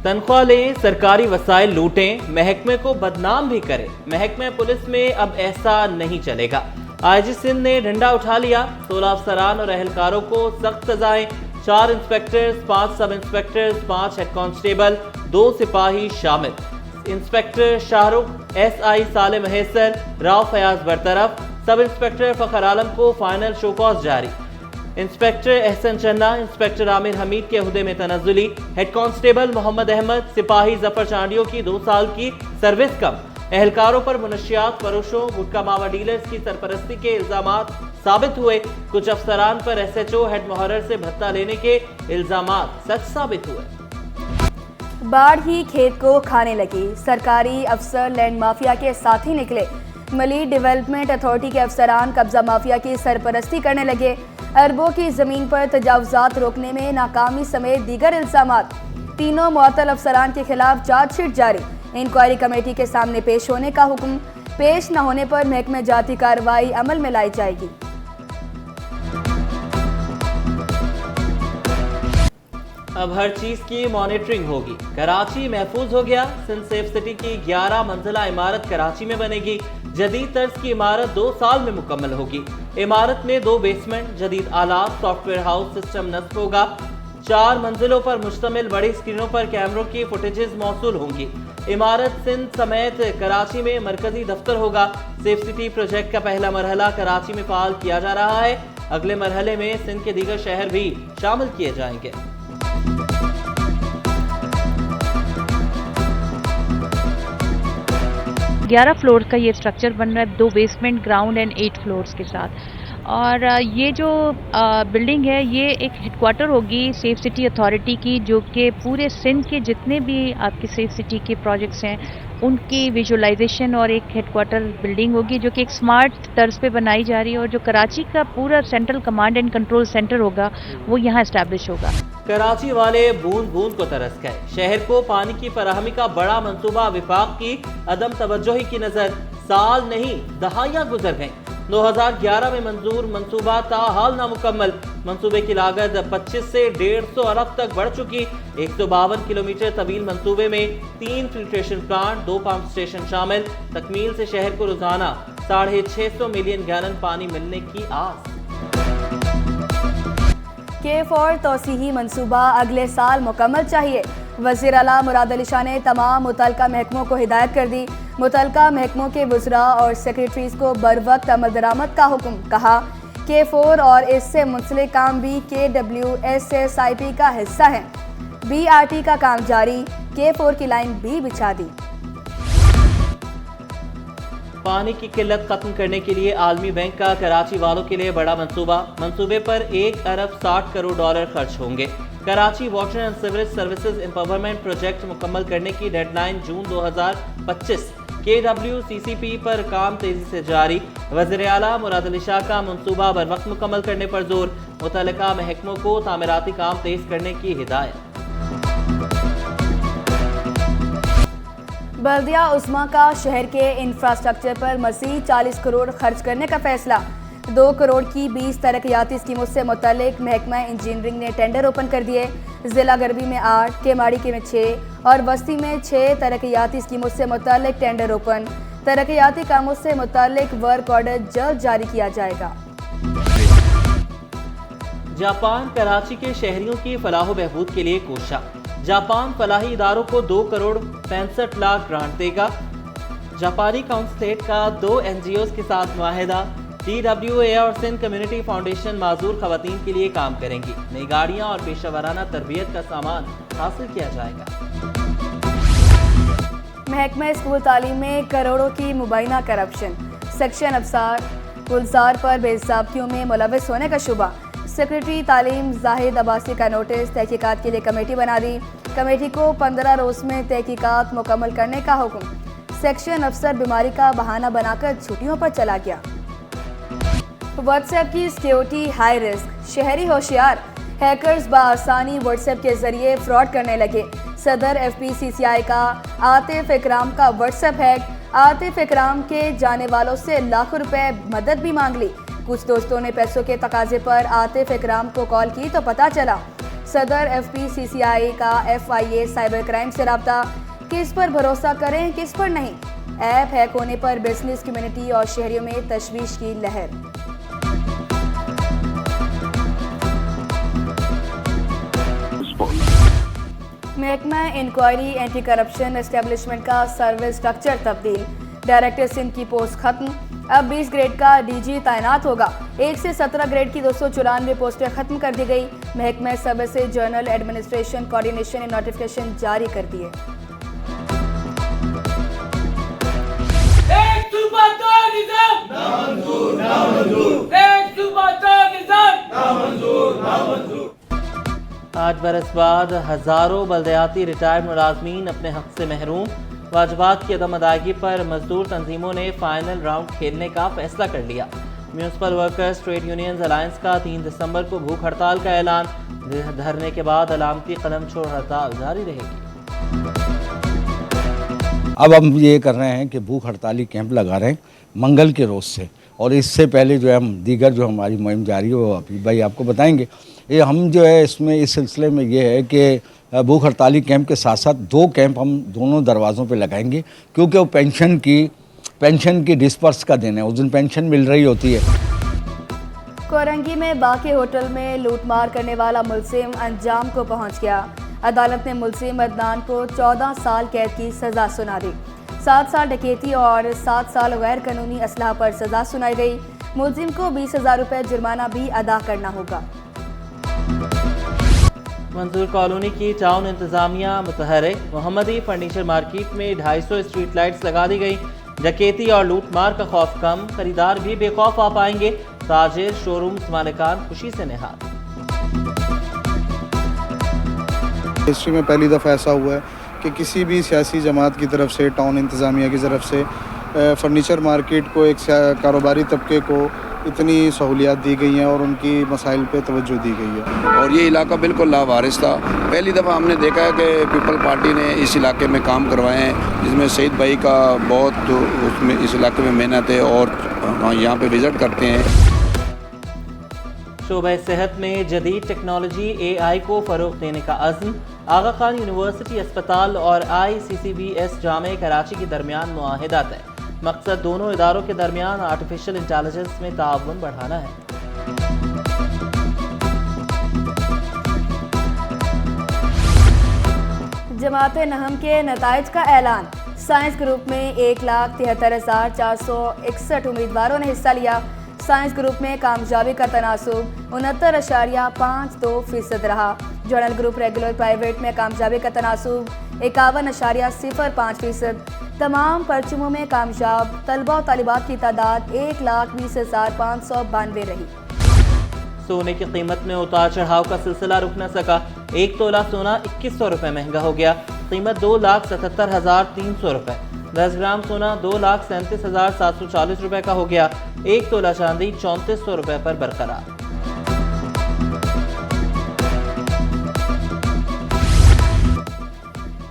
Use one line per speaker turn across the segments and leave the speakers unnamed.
تنخواہ لیں، سرکاری وسائل لوٹیں، محکمے کو بدنام بھی کریں، محکمہ پولیس میں اب ایسا نہیں چلے گا۔ آئی جی سندھ نے ڈنڈا اٹھا لیا، 16 افسران اور اہلکاروں کو سخت سزائیں، 4 انسپیکٹرز، 5 سب انسپیکٹرز، 5 ہیڈ کانسٹیبل، 2 سپاہی شامل۔ Inspector Shah Rukh, S I صالح مہیسر، راؤ فیاض برطرف، سب انسپیکٹر فخر عالم کو فائنل شو کاز جاری۔ انسپیکٹر احسن چنہ، انسپیکٹر عامر حمید کے عہدے میں تنزلی، ہیڈ کانسٹیبل محمد احمد، سپاہی ظفر چانڈیوں کی 2 سال کی سروس کم۔ اہلکاروں پر منشیات فروشوں، گٹکا ماوا ڈیلرز کی سرپرستی کے الزامات ثابت ہوئے، کچھ افسران پر ایس ایچ او ہیڈ محرر سے بھتہ لینے کے الزامات سچ ثابت ہوئے۔
باڑھ ہی کھیت کو کھانے لگی، سرکاری افسر لینڈ مافیا کے ساتھ ہی نکلے، ملی ڈیولپمنٹ اتھارٹی کے افسران قبضہ مافیا کی سرپرستی کرنے لگے، اربوں کی زمین پر تجاوزات روکنے میں ناکامی سمیت دیگر الزامات، تینوں معطل افسران کے خلاف چارج شیٹ جاری، انکوائری کمیٹی کے سامنے پیش ہونے کا حکم، پیش نہ ہونے پر محکمہ جاتی کارروائی عمل میں لائی جائے گی۔
اب ہر چیز کی مانیٹرنگ ہوگی، کراچی محفوظ ہو گیا، سندھ سیف سٹی کی 11 منزلہ عمارت کراچی میں بنے گی، جدید طرز کی عمارت 2 سال میں مکمل ہوگی، عمارت میں 2 بیسمنٹ، جدید آلات، سافٹ ویئر ہاؤس سسٹم نصب ہوگا، 4 منزلوں پر مشتمل بڑی اسکرینوں پر کیمروں کی فوٹیجز موصول ہوں گی، عمارت سندھ سمیت کراچی میں مرکزی دفتر ہوگا، سیف سٹی پروجیکٹ کا پہلا مرحلہ کراچی میں فعال کیا جا رہا ہے، اگلے مرحلے میں سندھ کے دیگر شہر بھی شامل کیے جائیں گے۔
گیارہ فلور کا یہ اسٹرکچر بن رہا ہے، 2 بیسمنٹ، گراؤنڈ اینڈ 8 فلورز کے ساتھ، اور یہ جو بلڈنگ ہے یہ ایک ہیڈ کوارٹر ہوگی سیف سٹی اتھارٹی کی، جو کہ پورے سندھ کے جتنے بھی آپ کے سیف سٹی کے پروجیکٹس ہیں ان کی ویژولائزیشن اور ایک ہیڈ کوارٹر بلڈنگ ہوگی، جو کہ ایک سمارٹ طرز پہ بنائی جا رہی ہے، اور جو کراچی کا پورا central command and control centre ہوگا وہ یہاں اسٹیبلش ہوگا۔
کراچی والے بوند بوند کو ترس گئے، شہر کو پانی کی فراہمی کا بڑا منصوبہ وفاق کی عدم توجہی کی نظر، سال نہیں دہائیاں گزر گئیں، 2011 میں منظور منصوبہ تاحال نامکمل، منصوبے کی لاگت 25 سے 150 ارب تک بڑھ چکی، 152 کلومیٹر طویل منصوبے میں 3 فلٹریشن پلانٹ، 2 پمپ سٹیشن شامل، تکمیل سے شہر کو روزانہ 650 ملین گیلن پانی ملنے کی آس۔
K4 توسیعی منصوبہ اگلے سال مکمل چاہیے، وزیر اعلیٰ مراد علی شاہ نے تمام متعلقہ محکموں کو ہدایت کر دی، متعلقہ محکموں کے وزراء اور سیکریٹریز کو بروقت عمل درآمد کا حکم، کہا K4 اور اس سے منسلک کام بھی KWSSIP کا حصہ ہیں، BRT کا کام جاری، K4 کی لائن بھی بچھا دی۔
پانی کی قلت ختم کرنے کے لیے عالمی بینک کا کراچی والوں کے لیے بڑا منصوبہ، منصوبے پر 1 ارب 60 کروڑ ڈالر خرچ ہوں گے، Karachi water and sewerage services empowerment project مکمل کرنے کی ڈیڈ لائن جون 2025، KWCCP پر کام تیزی سے جاری، وزیر اعلیٰ مراد علی شاہ کا منصوبہ بروقت مکمل کرنے پر زور، متعلقہ محکموں کو تعمیراتی کام تیز کرنے کی ہدایت۔
بلدیہ عظمیٰ کا شہر کے انفراسٹرکچر پر مزید 40 کروڑ خرچ کرنے کا فیصلہ، 2 کروڑ کی 20 ترقیاتی اسکیموں سے متعلق محکمہ انجینئرنگ نے ٹینڈر اوپن کر دیے، ضلع گربی میں 8، کیماڑی کے میں 6 اور وسطی میں 6 ترقیاتی اسکیموں سے متعلق ٹینڈر اوپن، ترقیاتی کاموں سے متعلق ورک آرڈر جلد جاری کیا جائے گا۔
جاپان کراچی کے شہریوں کی فلاح و بہبود کے لیے کوشاں، جاپان فلاحی اداروں کو 2 کروڑ 65 لاکھ گرانٹ دے گا، جاپانی کونسلیٹ کا 2 NGOs کے ساتھ معاہدہ، TWA اور سندھ کمیونٹی فاؤنڈیشن معذور خواتین کے لیے کام کریں گی، نئی گاڑیاں اور پیشہ ورانہ تربیت کا سامان حاصل کیا جائے گا۔
محکمہ اسکول تعلیم میں کروڑوں کی مبینہ کرپشن، سیکشن افسر گلزار پر بے ضابطگیوں میں ملوث ہونے کا شبہ، سیکریٹری تعلیم زاہد عباسی کا نوٹس، تحقیقات کے لیے کمیٹی بنا دی، کمیٹی کو 15 روز میں تحقیقات مکمل کرنے کا حکم، سیکشن افسر بیماری کا بہانہ بنا کر چھٹیوں پر چلا گیا۔ واٹس ایپ کی سیکیورٹی ہائی رسک، شہری ہوشیار، ہیکرز بآسانی واٹس ایپ کے ذریعے فراڈ کرنے لگے، صدر FPCCI کا عاطف اکرام کا واٹس ایپ ہیک، عاطف اکرام کے جانے والوں سے لاکھوں روپے مدد بھی مانگ لی، کچھ دوستوں نے پیسوں کے تقاضے پر عاطف اکرام کو کال کی تو پتہ چلا صدر FPCCI کا FIA سائبر کرائم سے رابطہ، کس پر بھروسہ کریں کس پر نہیں؟ ایپ ہیک ہونے پر بزنس کمیونٹی اور شہریوں میں تشویش کی لہر۔ محکمہ انکوائری اینٹی کرپشن اسٹیبلشمنٹ کا سروس سٹرکچر تبدیل، ڈائریکٹر سندھ کی پوسٹ ختم، اب 20 گریڈ کا DG تعینات ہوگا، 1 سے 17 گریڈ کی 294 پوسٹیں ختم کر دی گئی۔ محکمہ سروس سے جنرل ایڈمنسٹریشن کوارڈینیشن نے نوٹیفکیشن جاری کر دیے۔
آج برس بعد ہزاروں بلدیاتی ریٹائرڈ ملازمین اپنے حق سے محروم، واجبات کی عدم ادائیگی پر مزدور تنظیموں نے فائنل راؤنڈ کھیلنے کا فیصلہ کر لیا۔ Municipal workers trade unions alliance کا 3 دسمبر کو بھوک ہڑتال کا اعلان، دھرنے کے بعد علامتی قلم چھوڑ ہڑتال جاری رہے گی۔
اب ہم یہ کر رہے ہیں کہ بھوک ہڑتالی کیمپ لگا رہے ہیں منگل کے روز سے، اور اس سے پہلے جو ہے ہم دیگر جو ہماری مہم جاری ہے وہ ابھی بھائی آپ کو بتائیں گے۔ یہ ہم جو ہے اس میں اس سلسلے میں یہ ہے کہ بھوک ہڑتالی کیمپ کے ساتھ ساتھ 2 کیمپ ہم دونوں دروازوں پہ لگائیں گے، کیونکہ وہ پینشن کی ڈسپرس کا دن ہے، اس دن پینشن مل رہی ہوتی ہے۔
کورنگی میں باقی ہوٹل میں لوٹ مار کرنے والا ملزم انجام کو پہنچ گیا، عدالت نے ملزم عدنان کو 14 سال قید کی سزا سنا دی، 7 سال ڈکیتی اور 7 سال غیر قانونی اسلحہ پر سزا سنائی گئی۔ ملزم کو 20,000 روپے جرمانہ بھی ادا کرنا ہوگا۔
منظور کالونی کی ٹاؤن انتظامیہ متحرک، محمدی فرنیچر مارکیٹ میں 250 اسٹریٹ لائٹس لگا دی گئی، ڈکیتی اور لوٹ مار کا خوف کم، خریدار بھی بے خوف آ پائیں گے، تاجر شو رومز مالکان خوشی سے نہال۔
ہسٹری میں پہلی دفعہ ایسا ہوا ہے کہ کسی بھی سیاسی جماعت کی طرف سے، ٹاؤن انتظامیہ کی طرف سے فرنیچر مارکیٹ کو، ایک کاروباری طبقے کو اتنی سہولیات دی گئی ہیں اور ان کی مسائل پہ توجہ دی گئی ہے۔
اور یہ علاقہ بالکل لاوارث تھا۔ پہلی دفعہ ہم نے دیکھا ہے کہ پیپل پارٹی نے اس علاقے میں کام کروائے ہیں، جس میں سعید بھائی کا بہت اس علاقے میں محنت ہے اور یہاں پہ وزٹ کرتے ہیں۔
شعبہ صحت میں جدید ٹیکنالوجی AI کو فروغ دینے کا عزم، آغا خان یونیورسٹی اسپتال اور ICCBS جامعہ کراچی کے درمیان معاہدہ طے، مقصد دونوں اداروں کے درمیان آرٹیفیشل انٹیلیجنس میں تعاون بڑھانا ہے۔
جماعت نہم کے نتائج کا اعلان، سائنس گروپ میں 1,73,461 امیدواروں نے حصہ لیا، سائنس گروپ میں کامیابی کا تناسب 69.52% رہا، جنرل گروپ ریگولر پرائیویٹ میں کامیابی کا تناسب 51.05%، تمام پرچموں میں کامیاب طلبہ و طالبات کی تعداد 1,20,592 رہی۔
سونے کی قیمت میں اتار چڑھاؤ کا سلسلہ رک نہ سکا، 1 تولہ سونا 2,100 روپے مہنگا ہو گیا، قیمت 2,77,300 روپے، 10 گرام سونا 2,37,740 روپے کا ہو گیا، 1 تولہ چاندی 3,400 روپے پر برقرار۔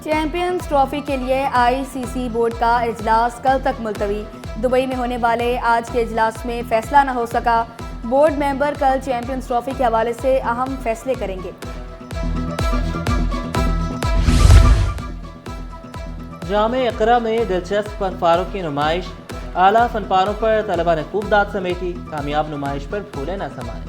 چیمپئنز ٹرافی کے لیے ICC بورڈ کا اجلاس کل تک ملتوی، دبئی میں ہونے والے آج کے اجلاس میں فیصلہ نہ ہو سکا، بورڈ ممبر کل چیمپئنز ٹرافی کے حوالے سے اہم فیصلے کریں گے۔
جامع اقرا میں دلچسپ فنپاروں کی نمائش، اعلیٰ فنپاروں پر طلبہ نے خوب داد سمیٹی، کامیاب نمائش پر پھولے نہ سمائے۔